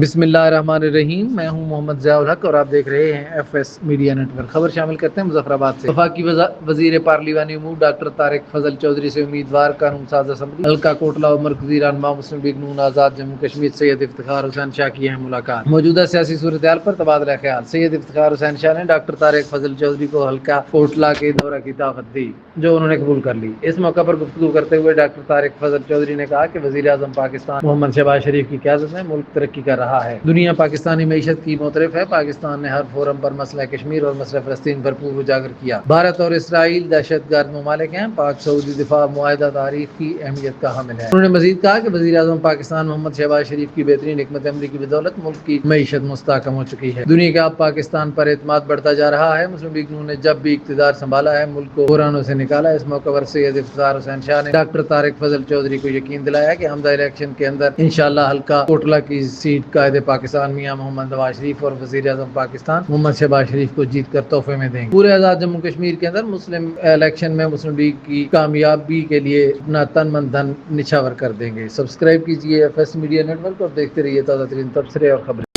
بسم اللہ الرحمن الرحیم، میں ہوں محمد ضیاء الحق اور آپ دیکھ رہے ہیں F S media network. خبر شامل کرتے ہیں مظفر آباد سے۔ وفاقی وزیر پارلیمانی امور ڈاکٹر طارق فضل چودھری سے امیدوار قانون ساز اسمبلی حلقہ کوٹلہ و مرکزی رہنما مسلم لیگ نون آزاد جموں کشمیر سید افتخار حسین شاہ کی اہم ملاقات۔ موجودہ سیاسی صورتحال پر تبادلہ خیال۔ سید افتخار حسین شاہ نے ڈاکٹر طارق فضل چودھری کو حلقہ کوٹلہ کے دورہ کی دعوت دی، جو انہوں نے قبول کر لی۔ اس موقع پر گفتگو کرتے ہوئے ڈاکٹر طارق فضل چودھری نے کہا کہ وزیر اعظم پاکستان محمد شہباز شریف کی قیادت میں ملک ترقی کر رہا ہے۔ دنیا پاکستانی معیشت کی معترف ہے۔ پاکستان نے ہر فورم پر مسئلہ کشمیر اور مسئلہ فلسطین بھرپور اجاگر کیا۔ بھارت اور اسرائیل دہشت گرد ممالک ہیں۔ پاک سعودی دفاع معاہدہ تعریف کی اہمیت کا حامل ہے۔ انہوں نے مزید کہا کہ وزیر اعظم پاکستان محمد شہباز شریف کی بہترین حکمت عملی کی بدولت ملک کی معیشت مستحکم ہو چکی ہے۔ دنیا کا اب پاکستان پر اعتماد بڑھتا جا رہا ہے۔ مسلم لیگ نون نے جب بھی اقتدار سنبھالا ہے ملک کو بحرانوں سے نکالا۔ اس موقع پر سید افتخار حسین شاہ نے ڈاکٹر طارق فضل چودھری کو یقین دلایا کہ آمدہ الیکشن کے اندر انشاءاللہ حلقہ کوٹلہ کی سیٹ قائد پاکستان میاں محمد نواز شریف اور وزیر اعظم پاکستان محمد شہباز شریف کو جیت کر تحفے میں دیں گے۔ پورے آزاد جموں کشمیر کے اندر مسلم الیکشن میں مسلم لیگ کی کامیابی کے لیے اپنا تن من دھن نچھاور کر دیں گے۔ سبسکرائب کیجیے F S media network اور دیکھتے رہیے تازہ ترین تبصرے اور خبریں۔